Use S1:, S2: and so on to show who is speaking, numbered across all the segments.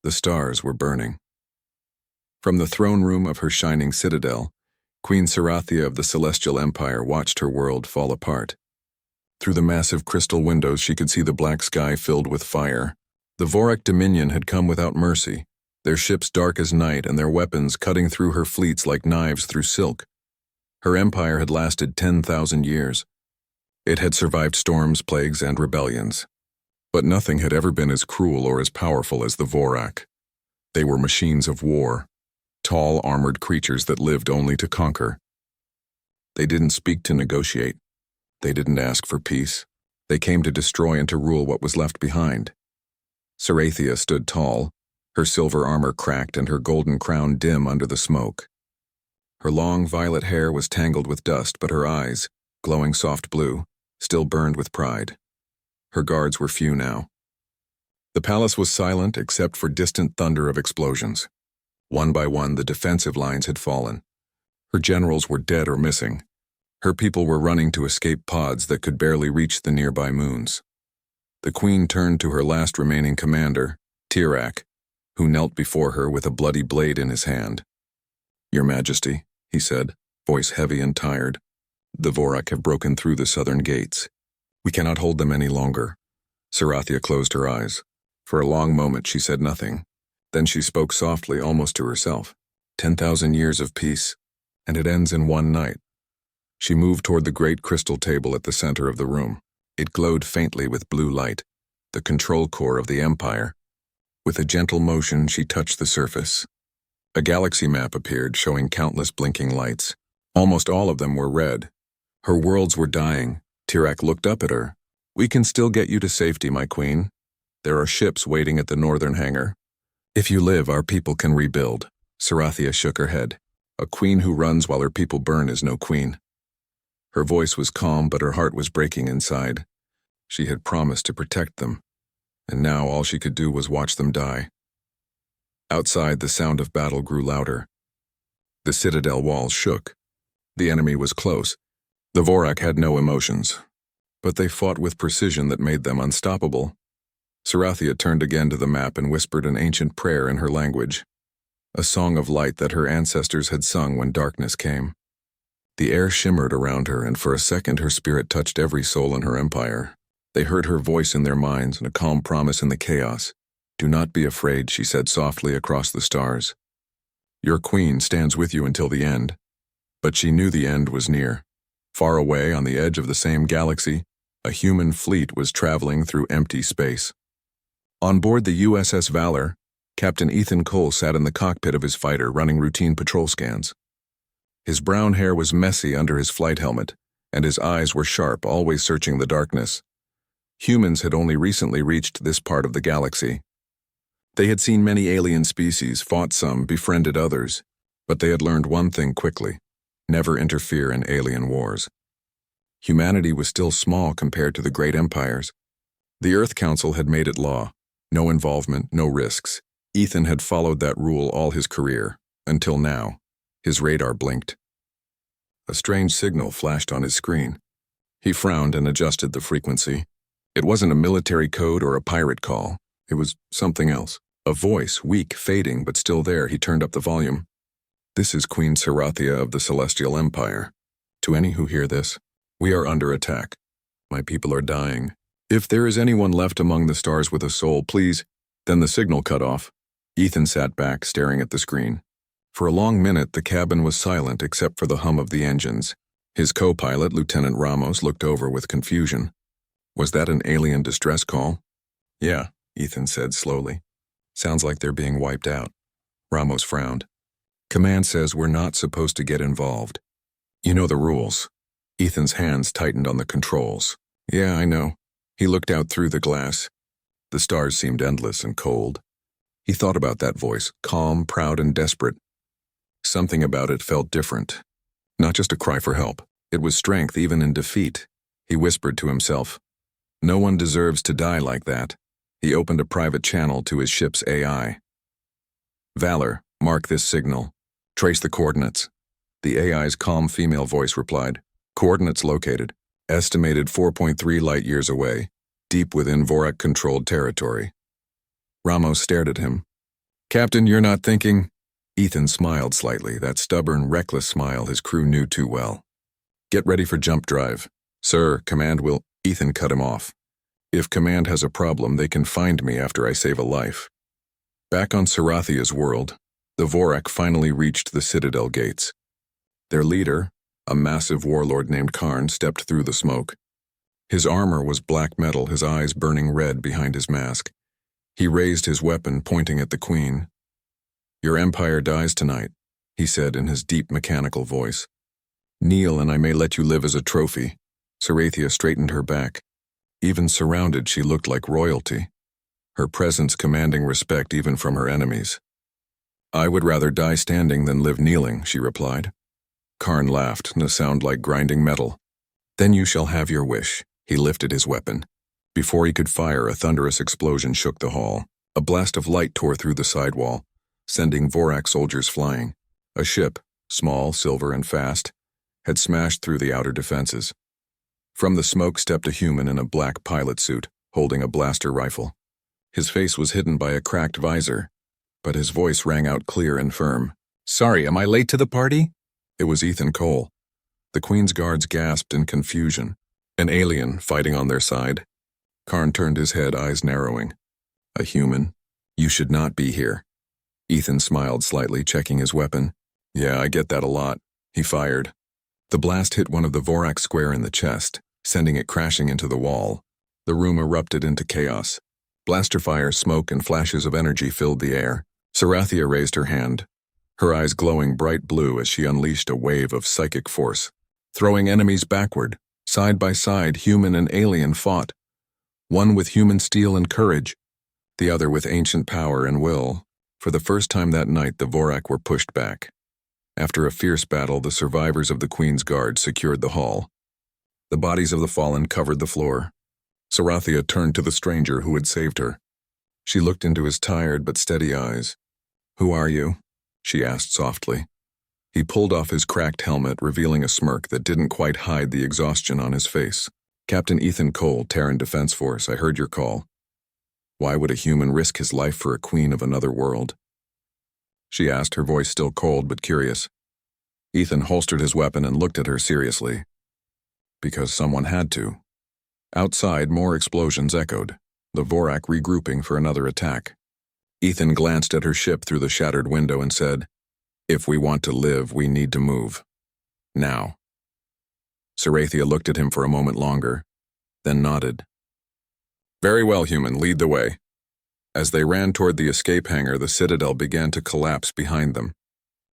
S1: The stars were burning. From the throne room of her shining citadel, Queen Sarathia of the Celestial Empire watched her world fall apart. Through the massive crystal windows she could see the black sky filled with fire. The Vorak Dominion had come without mercy, their ships dark as night and their weapons cutting through her fleets like knives through silk. Her empire had lasted 10,000 years. It had survived storms, plagues, and rebellions. But nothing had ever been as cruel or as powerful as the Vorak. They were machines of war, tall, armored creatures that lived only to conquer. They didn't speak to negotiate. They didn't ask for peace. They came to destroy and to rule what was left behind. Sarathia stood tall, her silver armor cracked and her golden crown dim under the smoke. Her long violet hair was tangled with dust, but her eyes, glowing soft blue, still burned with pride. Her guards were few now. The palace was silent except for distant thunder of explosions. One by one, the defensive lines had fallen. Her generals were dead or missing. Her people were running to escape pods that could barely reach the nearby moons. The queen turned to her last remaining commander, Tirak, who knelt before her with a bloody blade in his hand. "Your Majesty," he said, voice heavy and tired, "the Vorak have broken through the southern gates. We cannot hold them any longer." Sarathia closed her eyes. For a long moment she said nothing. Then she spoke softly, almost to herself. 10,000 years of peace, and it ends in one night. She moved toward the great crystal table at the center of the room. It glowed faintly with blue light, the control core of the Empire. With a gentle motion, she touched the surface. A galaxy map appeared, showing countless blinking lights. Almost all of them were red. Her worlds were dying. Tirak looked up at her. "We can still get you to safety, my queen. There are ships waiting at the northern hangar. If you live, our people can rebuild." Sarathia shook her head. "A queen who runs while her people burn is no queen." Her voice was calm, but her heart was breaking inside. She had promised to protect them, and now all she could do was watch them die. Outside, the sound of battle grew louder. The citadel walls shook. The enemy was close. The Vorak had no emotions, but they fought with precision that made them unstoppable. Sarathia turned again to the map and whispered an ancient prayer in her language, a song of light that her ancestors had sung when darkness came. The air shimmered around her, and for a second her spirit touched every soul in her empire. They heard her voice in their minds and a calm promise in the chaos. "Do not be afraid," she said softly across the stars. "Your queen stands with you until the end." But she knew the end was near. Far away, on the edge of the same galaxy, a human fleet was traveling through empty space. On board the USS Valor, Captain Ethan Cole sat in the cockpit of his fighter running routine patrol scans. His brown hair was messy under his flight helmet, and his eyes were sharp, always searching the darkness. Humans had only recently reached this part of the galaxy. They had seen many alien species, fought some, befriended others, but they had learned one thing quickly: never interfere in alien wars. Humanity was still small compared to the great empires. The Earth Council had made it law. No involvement, no risks. Ethan had followed that rule all his career, until now. His radar blinked. A strange signal flashed on his screen. He frowned and adjusted the frequency. It wasn't a military code or a pirate call. It was something else. A voice, weak, fading, but still there. He turned up the volume. "This is Queen Sarathia of the Celestial Empire. To any who hear this, we are under attack. My people are dying. If there is anyone left among the stars with a soul, please." Then the signal cut off. Ethan sat back, staring at the screen. For a long minute, the cabin was silent except for the hum of the engines. His co-pilot, Lieutenant Ramos, looked over with confusion. "Was that an alien distress call?" "Yeah," Ethan said slowly. "Sounds like they're being wiped out." Ramos frowned. "Command says we're not supposed to get involved. You know the rules." Ethan's hands tightened on the controls. "Yeah, I know." He looked out through the glass. The stars seemed endless and cold. He thought about that voice, calm, proud, and desperate. Something about it felt different. Not just a cry for help. It was strength even in defeat. He whispered to himself, "No one deserves to die like that." He opened a private channel to his ship's AI. "Valor, mark this signal. Trace the coordinates." The AI's calm female voice replied, "Coordinates located. Estimated 4.3 light-years away, deep within Vorak-controlled territory." Ramos stared at him. Captain, you're not thinking? Ethan smiled slightly, that stubborn, reckless smile his crew knew too well. Get ready for jump drive. Sir, Command will... Ethan cut him off. If Command has a problem, they can find me after I save a life. Back on Sarathia's world, the Vorak finally reached the Citadel gates. Their leader, a massive warlord named Karn, stepped through the smoke. His armor was black metal, his eyes burning red behind his mask. He raised his weapon, pointing at the Queen. Your empire dies tonight, he said in his deep mechanical voice. Kneel and I may let you live as a trophy. Sarathia straightened her back. Even surrounded, she looked like royalty, her presence commanding respect even from her enemies. I would rather die standing than live kneeling, she replied. Karn laughed in a sound like grinding metal. Then you shall have your wish. He lifted his weapon. Before he could fire, a thunderous explosion shook the hall. A blast of light tore through the sidewall, sending Vorak soldiers flying. A ship, small, silver, and fast, had smashed through the outer defenses. From the smoke stepped a human in a black pilot suit, holding a blaster rifle. His face was hidden by a cracked visor, but his voice rang out clear and firm. Sorry, am I late to the party? It was Ethan Cole. The Queen's guards gasped in confusion. An alien fighting on their side. Karn turned his head, eyes narrowing. A human? You should not be here. Ethan smiled slightly, checking his weapon. Yeah, I get that a lot. He fired. The blast hit one of the Vorak square in the chest, sending it crashing into the wall. The room erupted into chaos. Blaster fire, smoke, and flashes of energy filled the air. Sarathia raised her hand, her eyes glowing bright blue as she unleashed a wave of psychic force. Throwing enemies backward, side by side, human and alien fought. One with human steel and courage, the other with ancient power and will. For the first time that night, the Vorak were pushed back. After a fierce battle, the survivors of the Queen's Guard secured the hall. The bodies of the fallen covered the floor. Sarathia turned to the stranger who had saved her. She looked into his tired but steady eyes. Who are you? She asked softly. He pulled off his cracked helmet, revealing a smirk that didn't quite hide the exhaustion on his face. Captain Ethan Cole, Terran Defense Force, I heard your call. Why would a human risk his life for a queen of another world? She asked, her voice still cold but curious. Ethan holstered his weapon and looked at her seriously. Because someone had to. Outside, more explosions echoed, the Vorak regrouping for another attack. Ethan glanced at her ship through the shattered window and said, If we want to live, we need to move. Now. Sarathia looked at him for a moment longer, then nodded. Very well, human, lead the way. As they ran toward the escape hangar, the Citadel began to collapse behind them.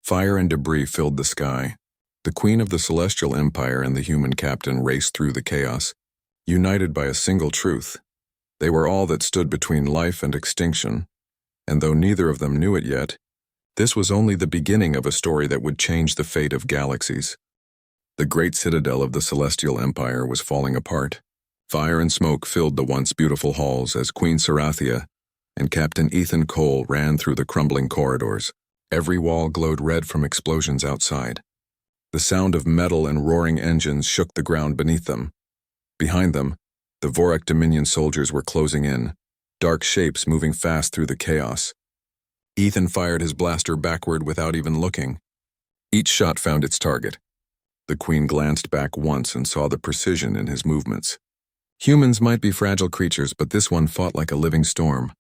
S1: Fire and debris filled the sky. The Queen of the Celestial Empire and the human captain raced through the chaos, united by a single truth. They were all that stood between life and extinction, and though neither of them knew it yet, this was only the beginning of a story that would change the fate of galaxies. The great citadel of the Celestial Empire was falling apart. Fire and smoke filled the once beautiful halls as Queen Sarathia and Captain Ethan Cole ran through the crumbling corridors. Every wall glowed red from explosions outside. The sound of metal and roaring engines shook the ground beneath them. Behind them, the Vorak Dominion soldiers were closing in, dark shapes moving fast through the chaos. Ethan fired his blaster backward without even looking. Each shot found its target. The Queen glanced back once and saw the precision in his movements. Humans might be fragile creatures, but this one fought like a living storm.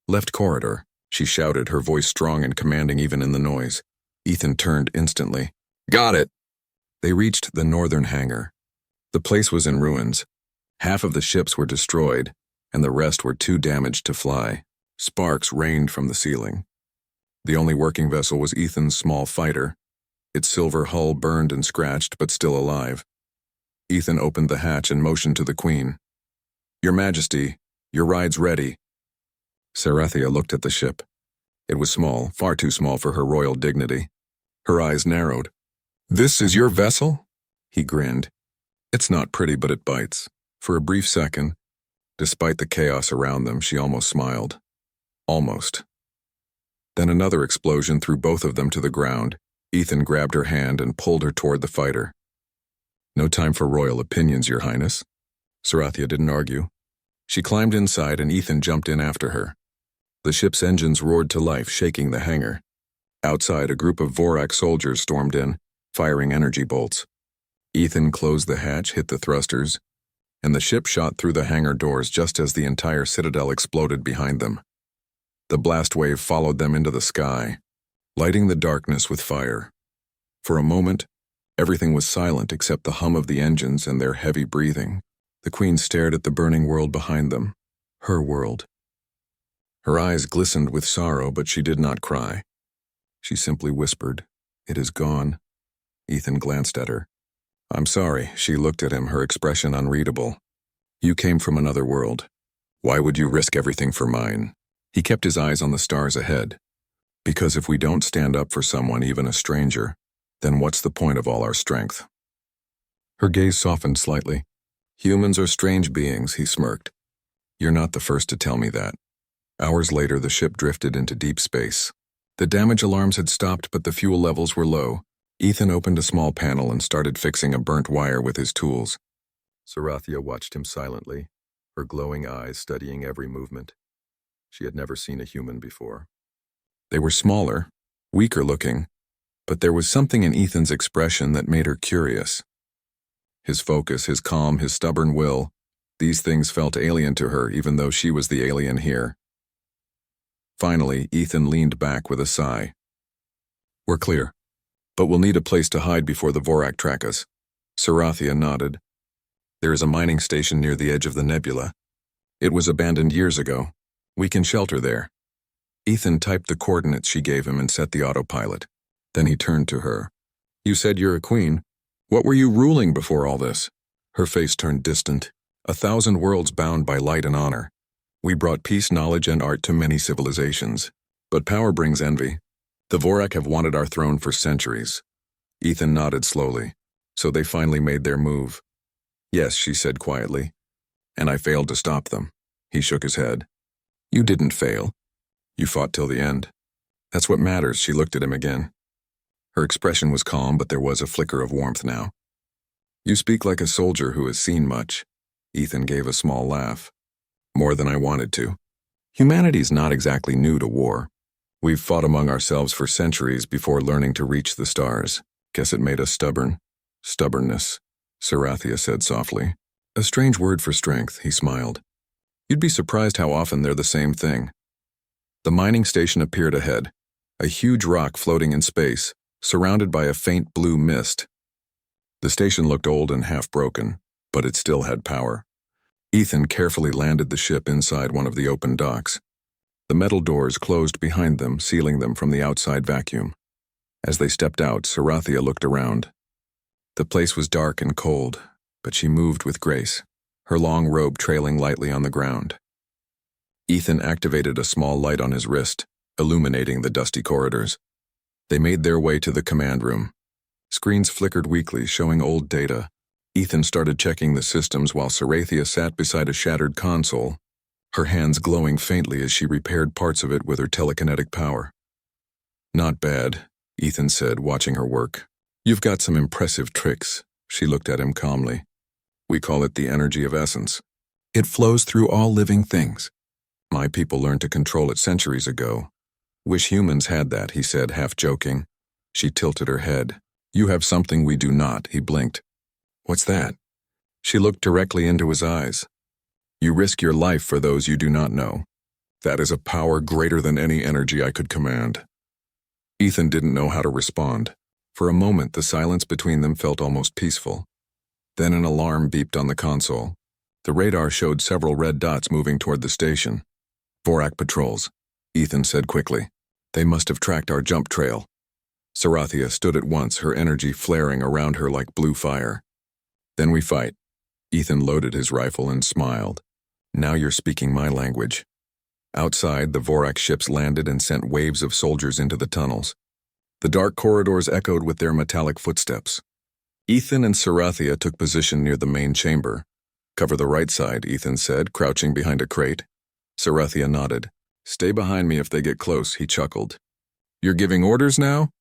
S1: Left corridor, she shouted, her voice strong and commanding even in the noise. Ethan turned instantly. Got it! They reached the northern hangar. The place was in ruins. Half of the ships were destroyed, and the rest were too damaged to fly. Sparks rained from the ceiling. The only working vessel was Ethan's small fighter, its silver hull burned and scratched but still alive. Ethan opened the hatch and motioned to the Queen. Your Majesty, your ride's ready. Sarathia looked at the ship. It was small, far too small for her royal dignity. Her eyes narrowed. This is your vessel? He grinned. It's not pretty, but it bites. For a brief second, despite the chaos around them, she almost smiled. Almost. Then another explosion threw both of them to the ground. Ethan grabbed her hand and pulled her toward the fighter. No time for royal opinions, Your Highness. Sarathia didn't argue. She climbed inside and Ethan jumped in after her. The ship's engines roared to life, shaking the hangar. Outside, a group of Vorak soldiers stormed in, firing energy bolts. Ethan closed the hatch, hit the thrusters, and the ship shot through the hangar doors just as the entire citadel exploded behind them. The blast wave followed them into the sky, lighting the darkness with fire. For a moment, everything was silent except the hum of the engines and their heavy breathing. The Queen stared at the burning world behind them, her world. Her eyes glistened with sorrow, but she did not cry. She simply whispered, "It is gone." Ethan glanced at her. "I'm sorry." She looked at him, her expression unreadable. "You came from another world. Why would you risk everything for mine?" He kept his eyes on the stars ahead. "Because if we don't stand up for someone, even a stranger, then what's the point of all our strength?" Her gaze softened slightly. "Humans are strange beings," he smirked. "You're not the first to tell me that." Hours later, the ship drifted into deep space. The damage alarms had stopped, but the fuel levels were low. Ethan opened a small panel and started fixing a burnt wire with his tools. Sarathia watched him silently, her glowing eyes studying every movement. She had never seen a human before. They were smaller, weaker looking, but there was something in Ethan's expression that made her curious. His focus, his calm, his stubborn will, these things felt alien to her, even though she was the alien here. Finally, Ethan leaned back with a sigh. "We're clear, but we'll need a place to hide before the Vorak track us." Sarathia nodded. "There is a mining station near the edge of the nebula. It was abandoned years ago. We can shelter there." Ethan typed the coordinates she gave him and set the autopilot. Then he turned to her. "You said you're a queen. What were you ruling before all this?" Her face turned distant. "1,000 worlds bound by light and honor. We brought peace, knowledge, and art to many civilizations. But power brings envy. The Vorak have wanted our throne for centuries." Ethan nodded slowly. "So they finally made their move." "Yes," she said quietly. "And I failed to stop them." He shook his head. "You didn't fail. You fought till the end. That's what matters." She looked at him again. Her expression was calm, but there was a flicker of warmth now. "You speak like a soldier who has seen much." Ethan gave a small laugh. "More than I wanted to. Humanity's not exactly new to war. We've fought among ourselves for centuries before learning to reach the stars. Guess it made us stubborn." "Stubbornness," Sarathia said softly. "A strange word for strength," he smiled. "You'd be surprised how often they're the same thing." The mining station appeared ahead, a huge rock floating in space, surrounded by a faint blue mist. The station looked old and half-broken, but it still had power. Ethan carefully landed the ship inside one of the open docks. The metal doors closed behind them, sealing them from the outside vacuum. As they stepped out, Sarathia looked around. The place was dark and cold, but she moved with grace, her long robe trailing lightly on the ground. Ethan activated a small light on his wrist, illuminating the dusty corridors. They made their way to the command room. Screens flickered weakly, showing old data. Ethan started checking the systems while Sarathia sat beside a shattered console, her hands glowing faintly as she repaired parts of it with her telekinetic power. "Not bad," Ethan said, watching her work. "You've got some impressive tricks." She looked at him calmly. "We call it the energy of essence. It flows through all living things. My people learned to control it centuries ago. Wish humans had that," he said, half joking. She tilted her head. "You have something we do not," he blinked. "What's that?" She looked directly into his eyes. "You risk your life for those you do not know. That is a power greater than any energy I could command." Ethan didn't know how to respond. For a moment, the silence between them felt almost peaceful. Then an alarm beeped on the console. The radar showed several red dots moving toward the station. "Vorak patrols," Ethan said quickly. "They must have tracked our jump trail." Sarathia stood at once, her energy flaring around her like blue fire. "Then we fight." Ethan loaded his rifle and smiled. "Now you're speaking my language." Outside, the Vorak ships landed and sent waves of soldiers into the tunnels. The dark corridors echoed with their metallic footsteps. Ethan and Sarathia took position near the main chamber. "Cover the right side," Ethan said, crouching behind a crate. Sarathia nodded. "Stay behind me if they get close," he chuckled. "You're giving orders now?"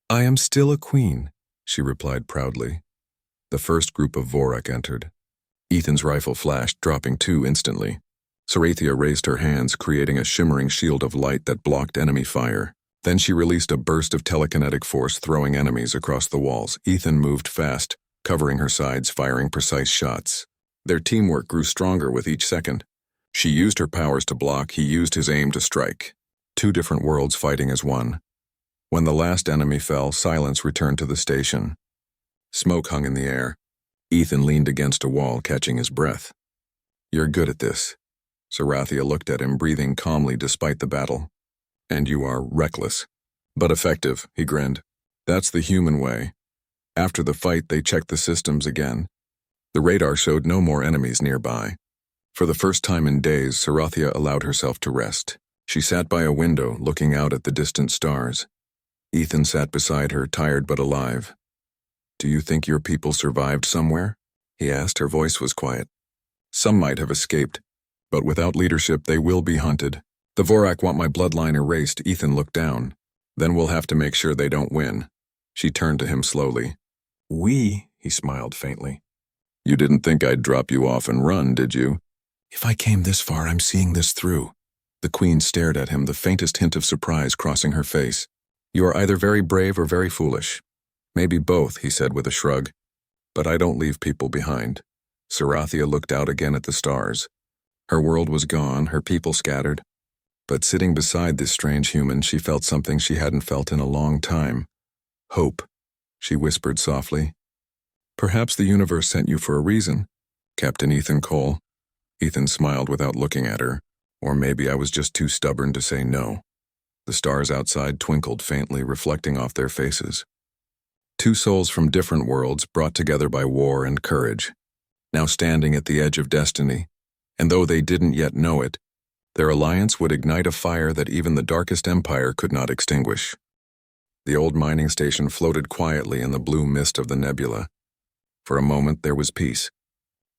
S1: "I am still a queen," she replied proudly. The first group of Vorak entered. Ethan's rifle flashed, dropping 2 instantly. Sarathia raised her hands, creating a shimmering shield of light that blocked enemy fire. Then she released a burst of telekinetic force, throwing enemies across the walls. Ethan moved fast, covering her sides, firing precise shots. Their teamwork grew stronger with each second. She used her powers to block, he used his aim to strike. Two different worlds fighting as one. When the last enemy fell, silence returned to the station. Smoke hung in the air. Ethan leaned against a wall, catching his breath. "You're good at this." Sarathia looked at him, breathing calmly despite the battle. "And you are reckless. But effective," he grinned. "That's the human way." After the fight, they checked the systems again. The radar showed no more enemies nearby. For the first time in days, Sarathia allowed herself to rest. She sat by a window, looking out at the distant stars. Ethan sat beside her, tired but alive. "Do you think your people survived somewhere?" he asked. Her voice was quiet. "Some might have escaped, but without leadership they will be hunted. The Vorak want my bloodline erased." Ethan looked down. "Then we'll have to make sure they don't win." She turned to him slowly. "We?" he smiled faintly. "You didn't think I'd drop you off and run, did you?" "If I came this far, I'm seeing this through." The Queen stared at him, the faintest hint of surprise crossing her face. "You are either very brave or very foolish." "Maybe both," he said with a shrug. "But I don't leave people behind." Sarathia looked out again at the stars. Her world was gone, her people scattered. But sitting beside this strange human, she felt something she hadn't felt in a long time. "Hope," she whispered softly. "Perhaps the universe sent you for a reason, Captain Ethan Cole." Ethan smiled without looking at her. "Or maybe I was just too stubborn to say no." The stars outside twinkled faintly, reflecting off their faces. Two souls from different worlds, brought together by war and courage, now standing at the edge of destiny. And though they didn't yet know it, their alliance would ignite a fire that even the darkest empire could not extinguish. The old mining station floated quietly in the blue mist of the nebula. For a moment there was peace.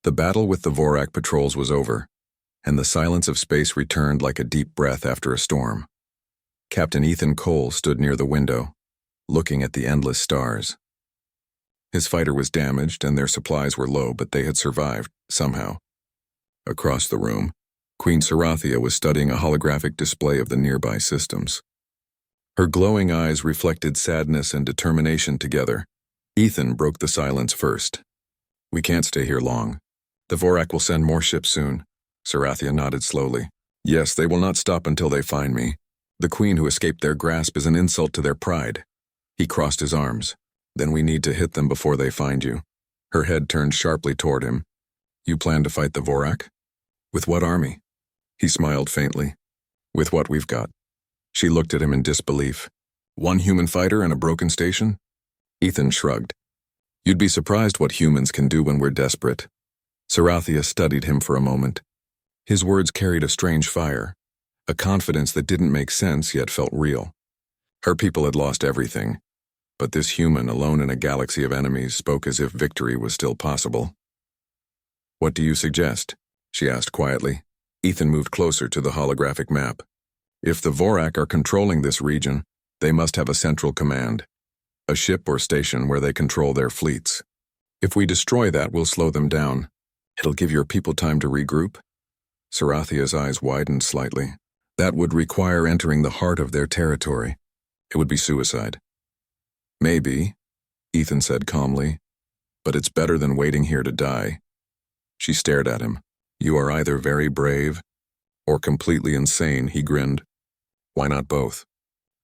S1: The battle with the Vorak patrols was over, and the silence of space returned like a deep breath after a storm. Captain Ethan Cole stood near the window, looking at the endless stars. His fighter was damaged and their supplies were low, but they had survived, somehow. Across the room, Queen Sarathia was studying a holographic display of the nearby systems. Her glowing eyes reflected sadness and determination together. Ethan broke the silence first. "We can't stay here long. The Vorak will send more ships soon." Sarathia nodded slowly. "Yes, they will not stop until they find me. The queen who escaped their grasp is an insult to their pride." He crossed his arms. "Then we need to hit them before they find you." Her head turned sharply toward him. "You plan to fight the Vorak? With what army?" He smiled faintly. "With what we've got." She looked at him in disbelief. "One human fighter and a broken station?" Ethan shrugged. "You'd be surprised what humans can do when we're desperate." Sarathia studied him for a moment. His words carried a strange fire, a confidence that didn't make sense yet felt real. Her people had lost everything, but this human, alone in a galaxy of enemies, spoke as if victory was still possible. "What do you suggest?" she asked quietly. Ethan moved closer to the holographic map. "If the Vorak are controlling this region, they must have a central command, a ship or station where they control their fleets. If we destroy that, we'll slow them down. It'll give your people time to regroup." Sarathia's eyes widened slightly. "That would require entering the heart of their territory. It would be suicide." "Maybe," Ethan said calmly, "but it's better than waiting here to die." She stared at him. "You are either very brave or completely insane," he grinned. "Why not both?"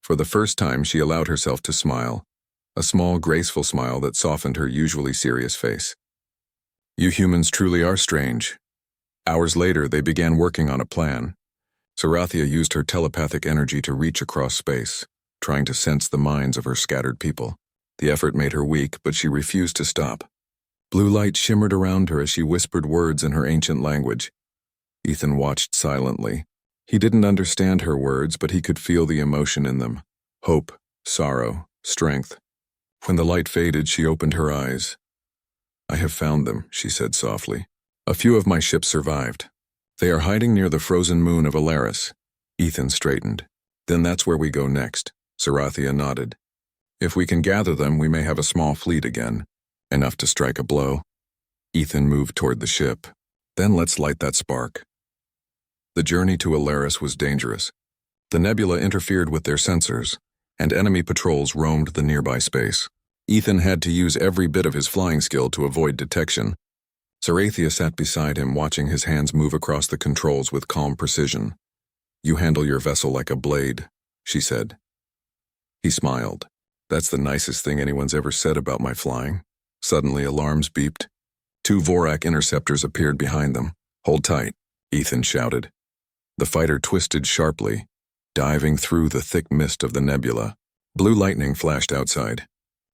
S1: For the first time, she allowed herself to smile, a small, graceful smile that softened her usually serious face. "You humans truly are strange." Hours later, they began working on a plan. Sarathia used her telepathic energy to reach across space, trying to sense the minds of her scattered people. The effort made her weak, but she refused to stop. Blue light shimmered around her as she whispered words in her ancient language. Ethan watched silently. He didn't understand her words, but he could feel the emotion in them. Hope, sorrow, strength. When the light faded, she opened her eyes. "I have found them," she said softly. "A few of my ships survived. They are hiding near the frozen moon of Alaris." Ethan straightened. "Then that's where we go next." Sarathia nodded. "If we can gather them, we may have a small fleet again, enough to strike a blow." Ethan moved toward the ship. "Then let's light that spark." The journey to Alaris was dangerous. The nebula interfered with their sensors, and enemy patrols roamed the nearby space. Ethan had to use every bit of his flying skill to avoid detection. Sarathia sat beside him, watching his hands move across the controls with calm precision. "You handle your vessel like a blade," she said. He smiled. "That's the nicest thing anyone's ever said about my flying." Suddenly, alarms beeped. 2 Vorak interceptors appeared behind them. "Hold tight," Ethan shouted. The fighter twisted sharply, diving through the thick mist of the nebula. Blue lightning flashed outside.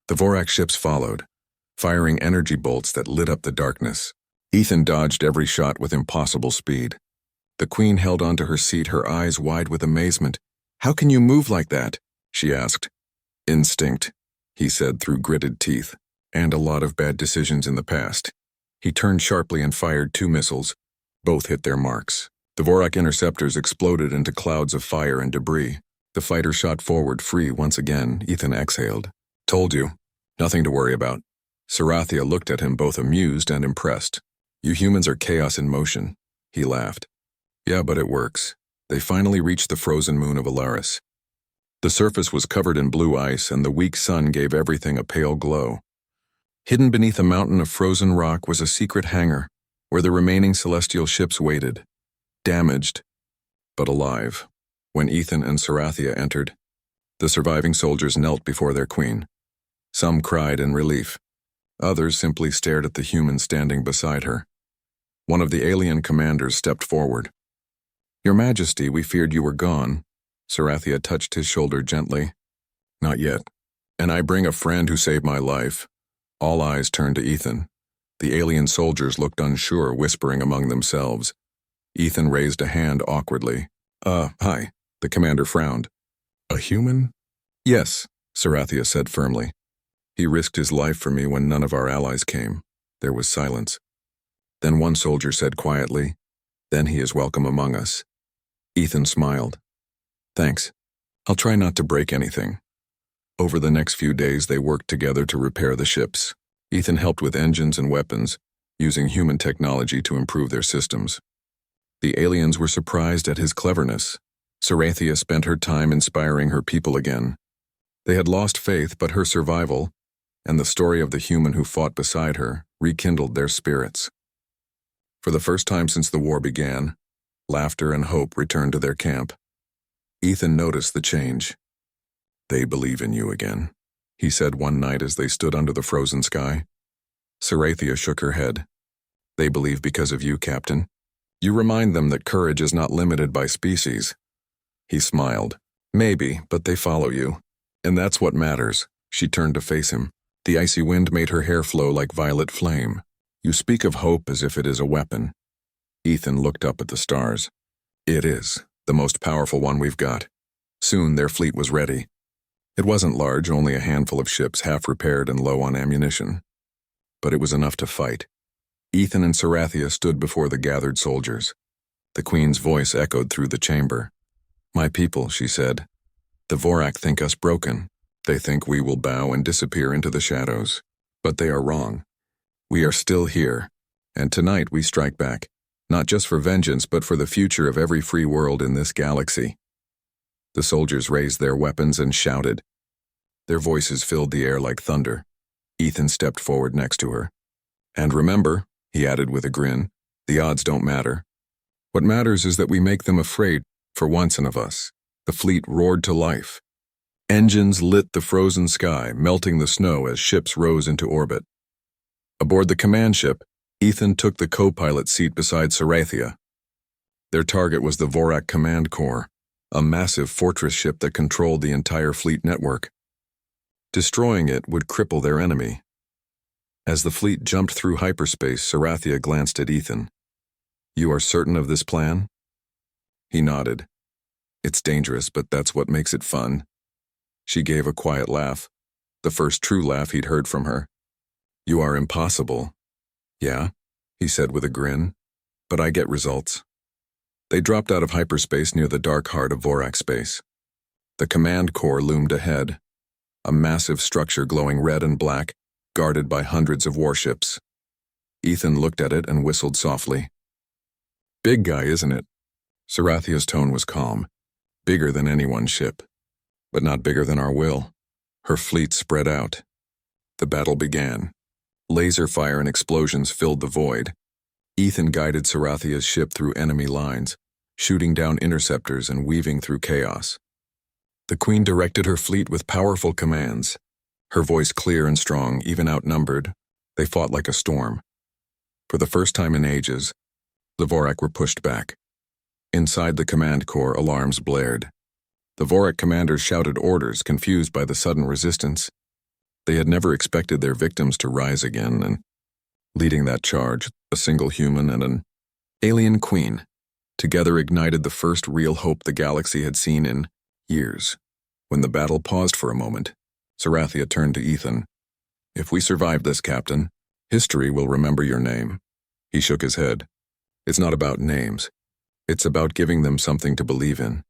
S1: The Vorak ships followed, firing energy bolts that lit up the darkness. Ethan dodged every shot with impossible speed. The Queen held onto her seat, her eyes wide with amazement. "How can you move like that?" she asked. "Instinct," he said through gritted teeth, "and a lot of bad decisions in the past." He turned sharply and fired 2 missiles. Both hit their marks. The Vorak interceptors exploded into clouds of fire and debris. The fighter shot forward free once again. Ethan exhaled. "Told you. Nothing to worry about." Sarathia looked at him, both amused and impressed. "You humans are chaos in motion," he laughed. "Yeah, but it works." They finally reached the frozen moon of Alaris. The surface was covered in blue ice, and the weak sun gave everything a pale glow. Hidden beneath a mountain of frozen rock was a secret hangar, where the remaining celestial ships waited, damaged, but alive. When Ethan and Sarathia entered, the surviving soldiers knelt before their queen. Some cried in relief. Others simply stared at the human standing beside her. One of the alien commanders stepped forward. "Your Majesty, we feared you were gone." Sarathia touched his shoulder gently. "Not yet. And I bring a friend who saved my life." All eyes turned to Ethan. The alien soldiers looked unsure, whispering among themselves. Ethan raised a hand awkwardly. Hi." The commander frowned. "A human?" "Yes," Sarathia said firmly. "He risked his life for me when none of our allies came." There was silence. Then one soldier said quietly, "Then he is welcome among us." Ethan smiled. "Thanks. I'll try not to break anything." Over the next few days, they worked together to repair the ships. Ethan helped with engines and weapons, using human technology to improve their systems. The aliens were surprised at his cleverness. Sarathia spent her time inspiring her people again. They had lost faith, but her survival, and the story of the human who fought beside her, rekindled their spirits. For the first time since the war began, laughter and hope returned to their camp. Ethan noticed the change. "They believe in you again," he said one night as they stood under the frozen sky. Sarathia shook her head. "They believe because of you, Captain. You remind them that courage is not limited by species." He smiled. "Maybe, but they follow you. And that's what matters." She turned to face him. The icy wind made her hair flow like violet flame. "You speak of hope as if it is a weapon." Ethan looked up at the stars. "It is, the most powerful one we've got." Soon their fleet was ready. It wasn't large, only a handful of ships half repaired and low on ammunition. But it was enough to fight. Ethan and Sarathia stood before the gathered soldiers. The Queen's voice echoed through the chamber. "My people," she said, "the Vorak think us broken. They think we will bow and disappear into the shadows. But they are wrong. We are still here, and tonight we strike back, not just for vengeance but for the future of every free world in this galaxy." The soldiers raised their weapons and shouted. Their voices filled the air like thunder. Ethan stepped forward next to her. "And remember," he added with a grin, "the odds don't matter. What matters is that we make them afraid, for once of us." The fleet roared to life. Engines lit the frozen sky, melting the snow as ships rose into orbit. Aboard the command ship, Ethan took the co-pilot seat beside Sarathia. Their target was the Vorak Command Corps, a massive fortress ship that controlled the entire fleet network. Destroying it would cripple their enemy. As the fleet jumped through hyperspace, Sarathia glanced at Ethan. "You are certain of this plan?" He nodded. "It's dangerous, but that's what makes it fun." She gave a quiet laugh, the first true laugh he'd heard from her. "You are impossible." "Yeah," he said with a grin, "but I get results." They dropped out of hyperspace near the dark heart of Vorak space. The command corps loomed ahead, a massive structure glowing red and black, guarded by hundreds of warships. Ethan looked at it and whistled softly. "Big guy, isn't it?" Sarathia's tone was calm, bigger than anyone's ship, but not bigger than our will. Her fleet spread out. The battle began. Laser fire and explosions filled the void. Ethan guided Sarathia's ship through enemy lines, shooting down interceptors and weaving through chaos. The Queen directed her fleet with powerful commands. Her voice clear and strong, even outnumbered, they fought like a storm. For the first time in ages, the Vorak were pushed back. Inside the command core, alarms blared. The Vorak commanders shouted orders, confused by the sudden resistance. They had never expected their victims to rise again, and leading that charge, a single human and an alien queen, together ignited the first real hope the galaxy had seen in years. When the battle paused for a moment, Sarathia turned to Ethan. "If we survive this, Captain, history will remember your name." He shook his head. "It's not about names. It's about giving them something to believe in."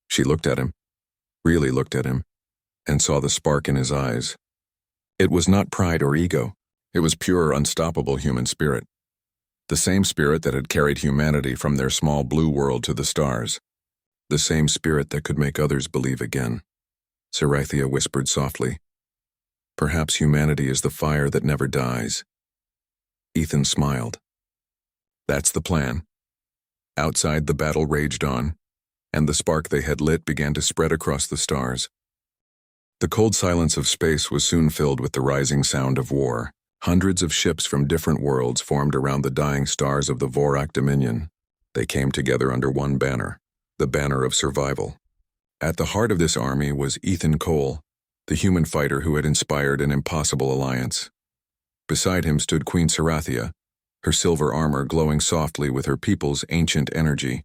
S1: She looked at him, really looked at him, and saw the spark in his eyes. It was not pride or ego. It was pure, unstoppable human spirit. The same spirit that had carried humanity from their small blue world to the stars. The same spirit that could make others believe again. Sarathia whispered softly, "Perhaps humanity is the fire that never dies." Ethan smiled. "That's the plan." Outside, the battle raged on, and the spark they had lit began to spread across the stars. The cold silence of space was soon filled with the rising sound of war. Hundreds of ships from different worlds formed around the dying stars of the Vorak Dominion. They came together under one banner, the banner of survival. At the heart of this army was Ethan Cole, the human fighter who had inspired an impossible alliance. Beside him stood Queen Sarathia, her silver armor glowing softly with her people's ancient energy.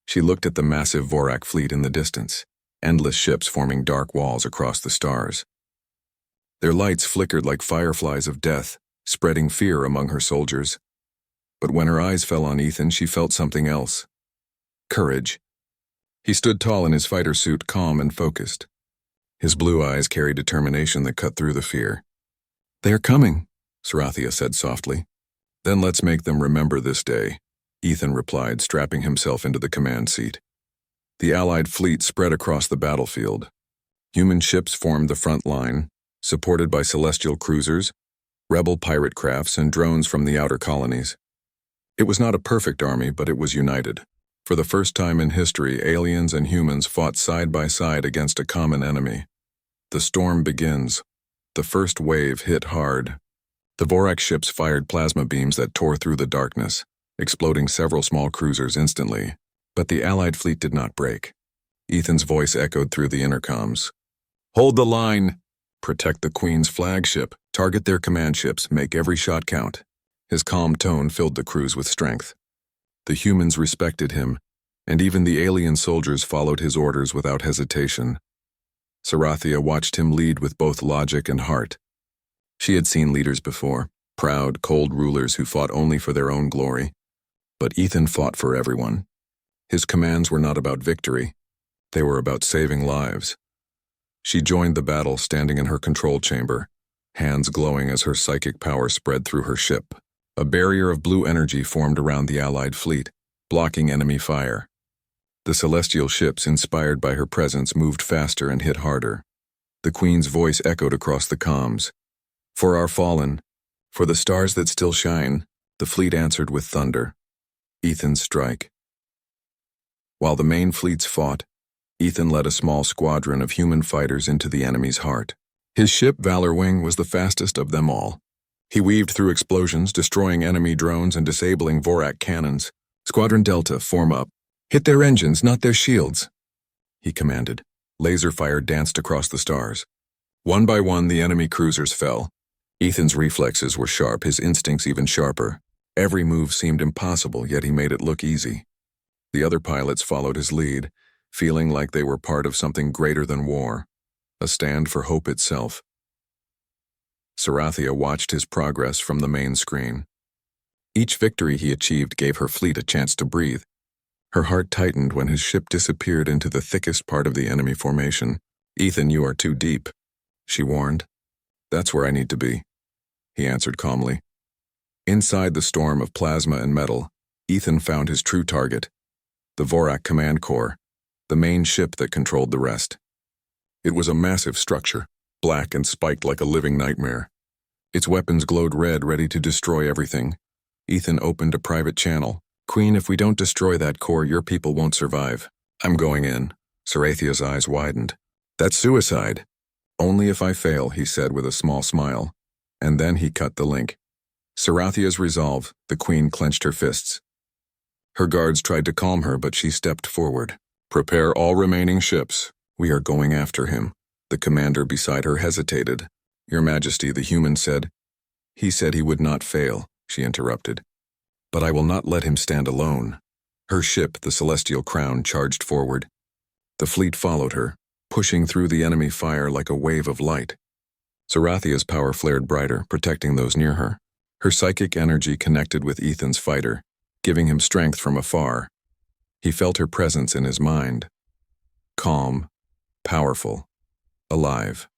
S1: She looked at the massive Vorak fleet in the distance, endless ships forming dark walls across the stars. Their lights flickered like fireflies of death, spreading fear among her soldiers. But when her eyes fell on Ethan, she felt something else. Courage. He stood tall in his fighter suit, calm and focused. His blue eyes carried determination that cut through the fear. "They are coming," Sarathia said softly. "Then let's make them remember this day," Ethan replied, strapping himself into the command seat. The Allied fleet spread across the battlefield. Human ships formed the front line, supported by celestial cruisers, rebel pirate crafts, and drones from the outer colonies. It was not a perfect army, but it was united. For the first time in history, aliens and humans fought side by side against a common enemy. The storm begins. The first wave hit hard. The Vorak ships fired plasma beams that tore through the darkness, exploding several small cruisers instantly. But the Allied fleet did not break. Ethan's voice echoed through the intercoms. "Hold the line! Protect the Queen's flagship. Target their command ships. Make every shot count." His calm tone filled the crews with strength. The humans respected him, and even the alien soldiers followed his orders without hesitation. Sarathia watched him lead with both logic and heart. She had seen leaders before, proud, cold rulers who fought only for their own glory. But Ethan fought for everyone. His commands were not about victory. They were about saving lives. She joined the battle, standing in her control chamber, hands glowing as her psychic power spread through her ship. A barrier of blue energy formed around the Allied fleet, blocking enemy fire. The celestial ships, inspired by her presence, moved faster and hit harder. The Queen's voice echoed across the comms. "For our fallen, for the stars that still shine," the fleet answered with thunder. Ethan's strike. While the main fleets fought, Ethan led a small squadron of human fighters into the enemy's heart. His ship, Valor Wing, was the fastest of them all. He weaved through explosions, destroying enemy drones and disabling Vorak cannons. "Squadron Delta, form up. Hit their engines, not their shields," he commanded. Laser fire danced across the stars. One by one, the enemy cruisers fell. Ethan's reflexes were sharp, his instincts even sharper. Every move seemed impossible, yet he made it look easy. The other pilots followed his lead, feeling like they were part of something greater than war, a stand for hope itself. Sarathia watched his progress from the main screen. Each victory he achieved gave her fleet a chance to breathe. Her heart tightened when his ship disappeared into the thickest part of the enemy formation. "Ethan, you are too deep," she warned. "That's where I need to be," he answered calmly. Inside the storm of plasma and metal, Ethan found his true target, the Vorak Command Corps, the main ship that controlled the rest. It was a massive structure, black and spiked like a living nightmare. Its weapons glowed red, ready to destroy everything. Ethan opened a private channel. "Queen, if we don't destroy that core, your people won't survive." "I'm going in." Sarathia's eyes widened. "That's suicide." "Only if I fail," he said with a small smile. And then he cut the link. Sarathia's resolve, the Queen clenched her fists. Her guards tried to calm her, but she stepped forward. "Prepare all remaining ships. We are going after him." The commander beside her hesitated. "Your Majesty," the human said. "He said he would not fail," she interrupted. "But I will not let him stand alone." Her ship, the Celestial Crown, charged forward. The fleet followed her, pushing through the enemy fire like a wave of light. Sarathia's power flared brighter, protecting those near her. Her psychic energy connected with Ethan's fighter, giving him strength from afar. He felt her presence in his mind. Calm, powerful, alive.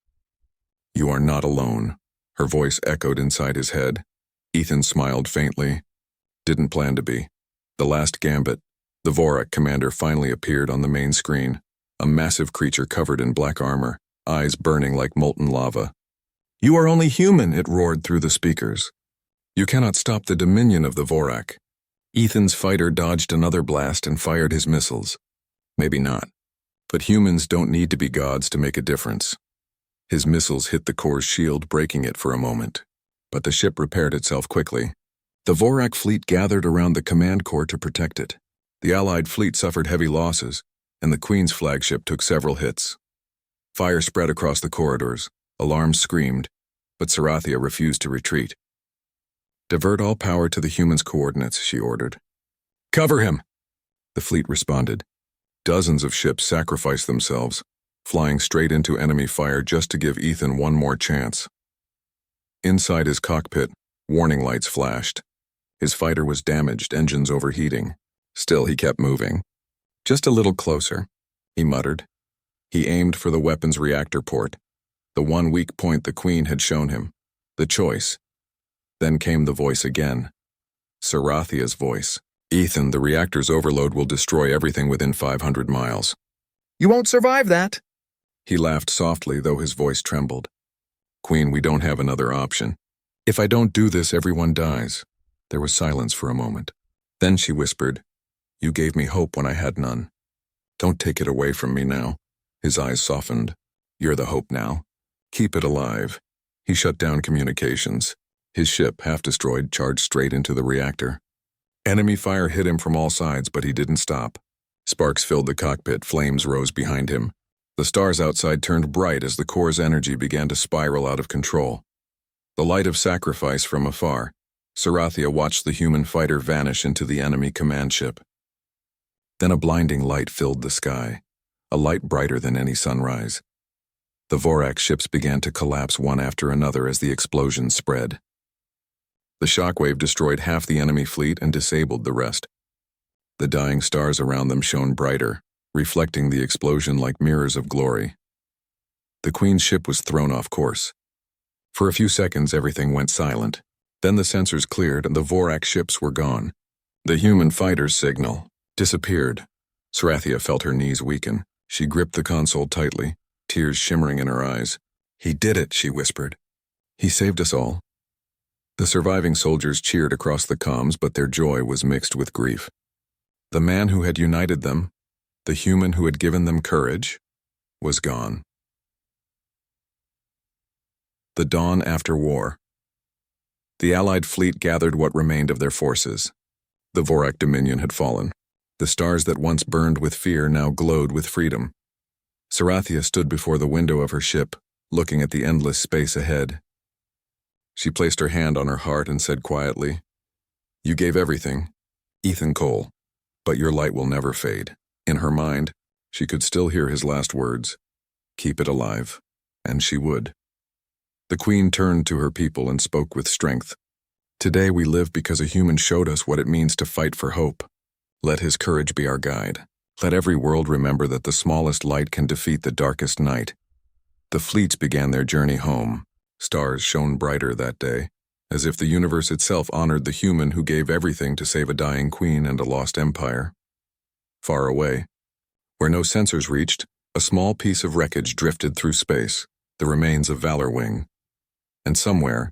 S1: "You are not alone," her voice echoed inside his head. Ethan smiled faintly. Didn't plan to be. The last gambit. The Vorak commander finally appeared on the main screen, a massive creature covered in black armor, eyes burning like molten lava. "You are only human," it roared through the speakers. "You cannot stop the dominion of the Vorak." Ethan's fighter dodged another blast and fired his missiles. Maybe not. But humans don't need to be gods to make a difference. His missiles hit the core's shield, breaking it for a moment. But the ship repaired itself quickly. The Vorak fleet gathered around the command corps to protect it. The Allied fleet suffered heavy losses, and the Queen's flagship took several hits. Fire spread across the corridors. Alarms screamed, but Sarathia refused to retreat. "Divert all power to the humans' coordinates," she ordered. "Cover him!" The fleet responded. Dozens of ships sacrificed themselves, flying straight into enemy fire just to give Ethan one more chance. Inside his cockpit, warning lights flashed. His fighter was damaged, engines overheating. Still, he kept moving. "Just a little closer," he muttered. He aimed for the weapon's reactor port, the one weak point the Queen had shown him. The choice. Then came the voice again. Sarathia's voice. "Ethan, the reactor's overload will destroy everything within 500 miles. "You won't survive that." He laughed softly, though his voice trembled. "Queen, we don't have another option. If I don't do this, everyone dies." There was silence for a moment. Then she whispered, "You gave me hope when I had none. Don't take it away from me now." His eyes softened. "You're the hope now. Keep it alive." He shut down communications. His ship, half destroyed, charged straight into the reactor. Enemy fire hit him from all sides, but he didn't stop. Sparks filled the cockpit, flames rose behind him. The stars outside turned bright as the core's energy began to spiral out of control. The light of sacrifice from afar, Sarathia watched the human fighter vanish into the enemy command ship. Then a blinding light filled the sky, a light brighter than any sunrise. The Vorak ships began to collapse one after another as the explosions spread. The shockwave destroyed half the enemy fleet and disabled the rest. The dying stars around them shone brighter, reflecting the explosion like mirrors of glory. The Queen's ship was thrown off course. For a few seconds, everything went silent. Then the sensors cleared and the Vorak ships were gone. The human fighter's signal disappeared. Sarathia felt her knees weaken. She gripped the console tightly, tears shimmering in her eyes. "He did it," she whispered. "He saved us all." The surviving soldiers cheered across the comms, but their joy was mixed with grief. The man who had united them, the human who had given them courage, was gone. The dawn after war. The Allied fleet gathered what remained of their forces. The Vorak dominion had fallen. The stars that once burned with fear now glowed with freedom. Sarathia stood before the window of her ship, looking at the endless space ahead. She placed her hand on her heart and said quietly, "You gave everything, Ethan Cole, but your light will never fade." In her mind, she could still hear his last words, "Keep it alive," and she would. The Queen turned to her people and spoke with strength. "Today we live because a human showed us what it means to fight for hope. Let his courage be our guide. Let every world remember that the smallest light can defeat the darkest night." The fleets began their journey home. Stars shone brighter that day, as if the universe itself honored the human who gave everything to save a dying queen and a lost empire. Far away, where no sensors reached, a small piece of wreckage drifted through space, the remains of Valor Wing. And somewhere,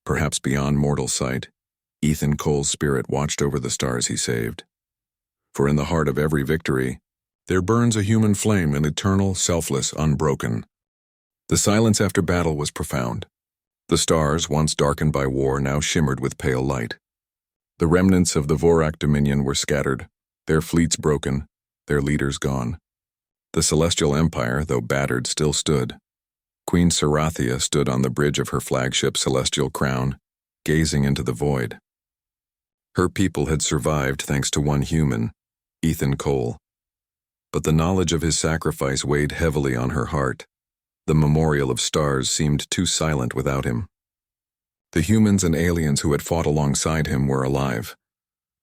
S1: perhaps beyond mortal sight, Ethan Cole's spirit watched over the stars he saved. For in the heart of every victory, there burns a human flame, an eternal, selfless, unbroken. The silence after battle was profound. The stars, once darkened by war, now shimmered with pale light. The remnants of the Vorak dominion were scattered, their fleets broken, their leaders gone. The Celestial Empire, though battered, still stood. Queen Sarathia stood on the bridge of her flagship Celestial Crown, gazing into the void. Her people had survived thanks to one human, Ethan Cole. But the knowledge of his sacrifice weighed heavily on her heart. The memorial of stars seemed too silent without him. The humans and aliens who had fought alongside him were alive,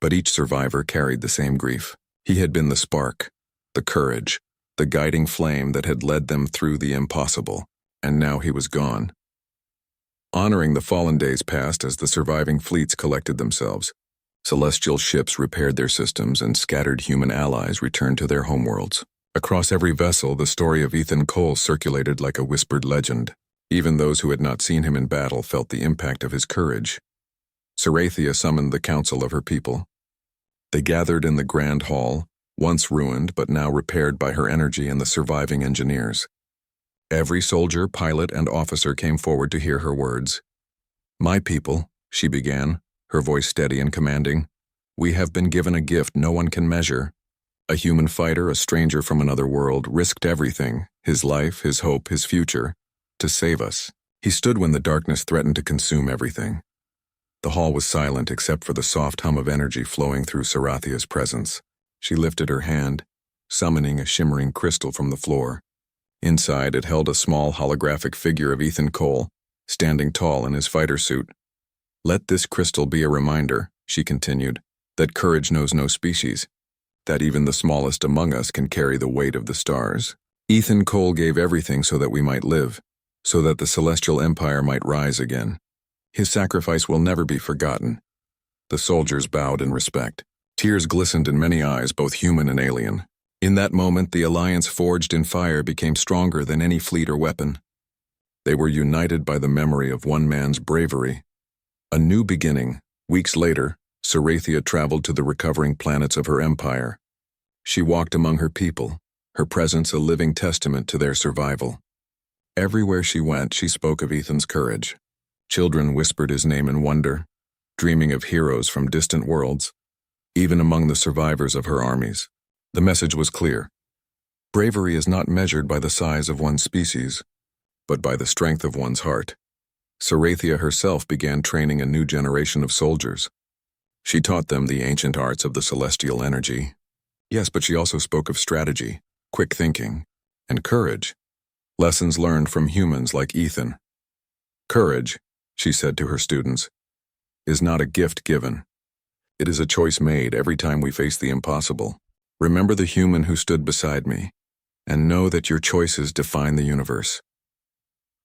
S1: but each survivor carried the same grief. He had been the spark, the courage, the guiding flame that had led them through the impossible, and now he was gone. Honoring the fallen days past as the surviving fleets collected themselves, celestial ships repaired their systems and scattered human allies returned to their homeworlds. Across every vessel, the story of Ethan Cole circulated like a whispered legend. Even those who had not seen him in battle felt the impact of his courage. Sarathia summoned the council of her people. They gathered in the grand hall, once ruined but now repaired by her energy and the surviving engineers. Every soldier, pilot, and officer came forward to hear her words. "My people," she began, her voice steady and commanding, "we have been given a gift no one can measure. A human fighter, a stranger from another world, risked everything, his life, his hope, his future, to save us. He stood when the darkness threatened to consume everything." The hall was silent except for the soft hum of energy flowing through Sarathia's presence. She lifted her hand, summoning a shimmering crystal from the floor. Inside, it held a small holographic figure of Ethan Cole, standing tall in his fighter suit. "Let this crystal be a reminder," she continued, "that courage knows no species, that even the smallest among us can carry the weight of the stars. Ethan Cole gave everything so that we might live, so that the Celestial Empire might rise again. His sacrifice will never be forgotten." The soldiers bowed in respect. Tears glistened in many eyes, both human and alien. In that moment, the alliance forged in fire became stronger than any fleet or weapon. They were united by the memory of one man's bravery. A new beginning. Weeks later, Sarathia traveled to the recovering planets of her empire. She walked among her people, her presence a living testament to their survival. Everywhere she went, she spoke of Ethan's courage. Children whispered his name in wonder, dreaming of heroes from distant worlds, even among the survivors of her armies. The message was clear. Bravery is not measured by the size of one's species, but by the strength of one's heart. Sarathia herself began training a new generation of soldiers. She taught them the ancient arts of the celestial energy. Yes, but she also spoke of strategy, quick thinking, and courage. Lessons learned from humans like Ethan. "Courage," she said to her students, "is not a gift given. It is a choice made every time we face the impossible. Remember the human who stood beside me, and know that your choices define the universe."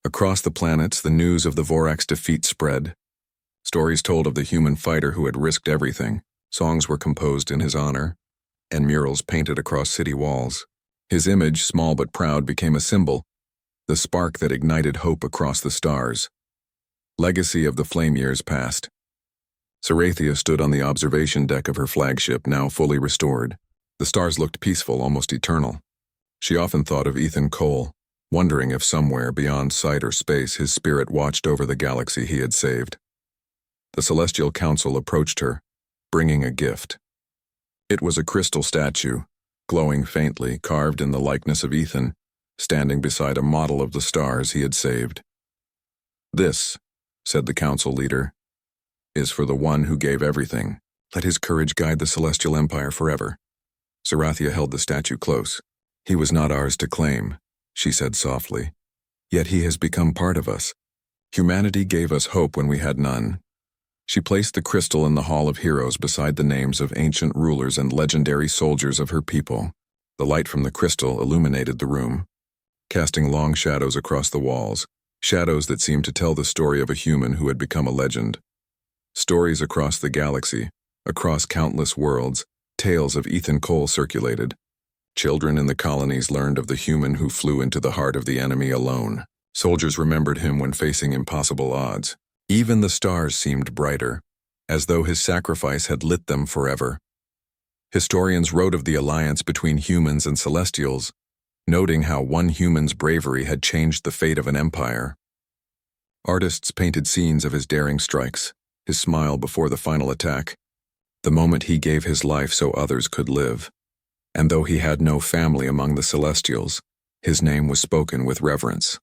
S1: Across the planets, the news of the Vorak's defeat spread. Stories told of the human fighter who had risked everything. Songs were composed in his honor, and murals painted across city walls. His image, small but proud, became a symbol, the spark that ignited hope across the stars. Legacy of the flame years past. Sarathia stood on the observation deck of her flagship, now fully restored. The stars looked peaceful, almost eternal. She often thought of Ethan Cole, wondering if somewhere beyond sight or space his spirit watched over the galaxy he had saved. The Celestial Council approached her, bringing a gift. It was a crystal statue, glowing faintly, carved in the likeness of Ethan, standing beside a model of the stars he had saved. "This," said the council leader, "is for the one who gave everything. Let his courage guide the Celestial Empire forever." Sarathia held the statue close. "He was not ours to claim," she said softly. "Yet he has become part of us. Humanity gave us hope when we had none." She placed the crystal in the Hall of Heroes beside the names of ancient rulers and legendary soldiers of her people. The light from the crystal illuminated the room, casting long shadows across the walls, shadows that seemed to tell the story of a human who had become a legend. Stories across the galaxy, across countless worlds, Tales of Ethan Cole circulated. Children in the colonies learned of the human who flew into the heart of the enemy alone. Soldiers remembered him when facing impossible odds. Even the stars seemed brighter, as though his sacrifice had lit them forever. Historians wrote of the alliance between humans and celestials, noting how one human's bravery had changed the fate of an empire. Artists painted scenes of his daring strikes, his smile before the final attack, the moment he gave his life so others could live. And though he had no family among the celestials, his name was spoken with reverence.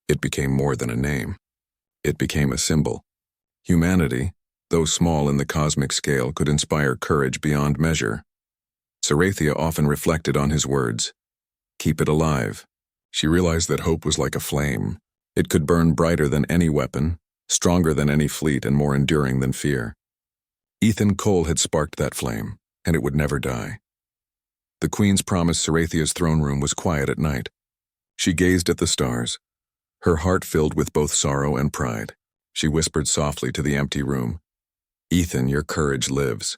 S1: It became more than a name. It became a symbol. Humanity, though small in the cosmic scale, could inspire courage beyond measure. Sarathia often reflected on his words. Keep it alive. She realized that hope was like a flame. It could burn brighter than any weapon, stronger than any fleet, and more enduring than fear. Ethan Cole had sparked that flame, and it would never die. The Queen's promised Sarathia's throne room was quiet at night. She gazed at the stars, her heart filled with both sorrow and pride. She whispered softly to the empty room, Ethan, your courage lives.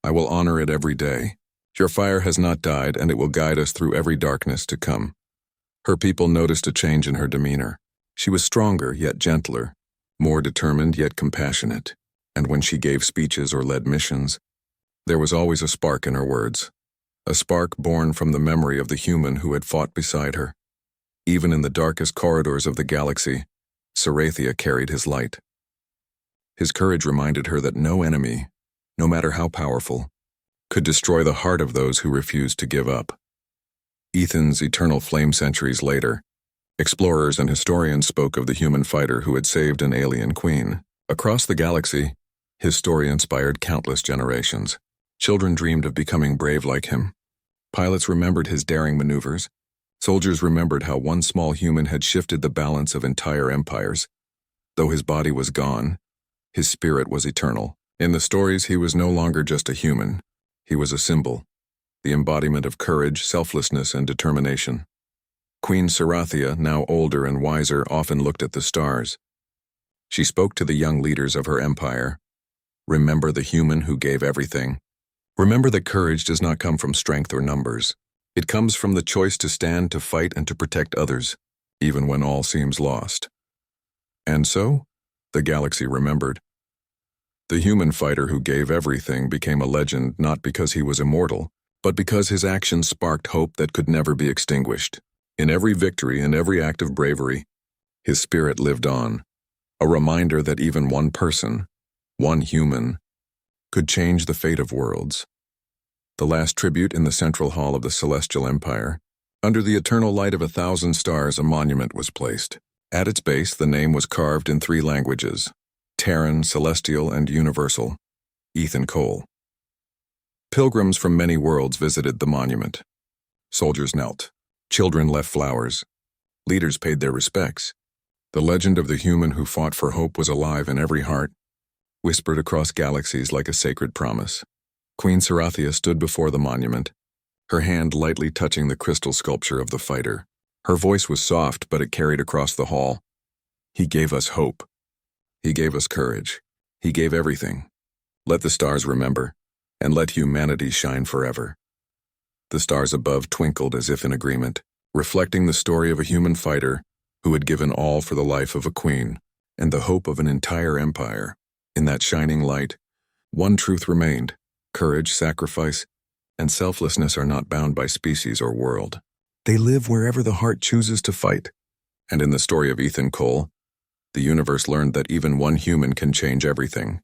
S1: I will honor it every day. Your fire has not died, and it will guide us through every darkness to come. Her people noticed a change in her demeanor. She was stronger, yet gentler, more determined, yet compassionate. And when she gave speeches or led missions, there was always a spark in her words, a spark born from the memory of the human who had fought beside her. Even in the darkest corridors of the galaxy, Sarathia carried his light. His courage reminded her that no enemy, no matter how powerful, could destroy the heart of those who refused to give up. Ethan's eternal flame centuries later, explorers and historians spoke of the human fighter who had saved an alien queen. Across the galaxy, his story inspired countless generations. Children dreamed of becoming brave like him. Pilots remembered his daring maneuvers. Soldiers remembered how one small human had shifted the balance of entire empires. Though his body was gone, his spirit was eternal. In the stories, he was no longer just a human. He was a symbol, the embodiment of courage, selflessness, and determination. Queen Sarathia, now older and wiser, often looked at the stars. She spoke to the young leaders of her empire. Remember the human who gave everything. Remember that courage does not come from strength or numbers. It comes from the choice to stand, to fight, and to protect others, even when all seems lost. And so, the galaxy remembered. The human fighter who gave everything became a legend not because he was immortal, but because his actions sparked hope that could never be extinguished. In every victory and every act of bravery, his spirit lived on, a reminder that even one person, one human, could change the fate of worlds. The last tribute in the central hall of the Celestial Empire. Under the eternal light of 1,000 stars, a monument was placed. At its base, the name was carved in 3 languages: Terran, Celestial, and Universal. Ethan Cole. Pilgrims from many worlds visited the monument. Soldiers knelt. Children left flowers. Leaders paid their respects. The legend of the human who fought for hope was alive in every heart, whispered across galaxies like a sacred promise. Queen Sarathia stood before the monument, her hand lightly touching the crystal sculpture of the fighter. Her voice was soft, but it carried across the hall. He gave us hope. He gave us courage. He gave everything. Let the stars remember, and let humanity shine forever. The stars above twinkled as if in agreement, reflecting the story of a human fighter who had given all for the life of a queen and the hope of an entire empire. In that shining light, one truth remained: courage, sacrifice, and selflessness are not bound by species or world. They live wherever the heart chooses to fight. And in the story of Ethan Cole, the universe learned that even one human can change everything.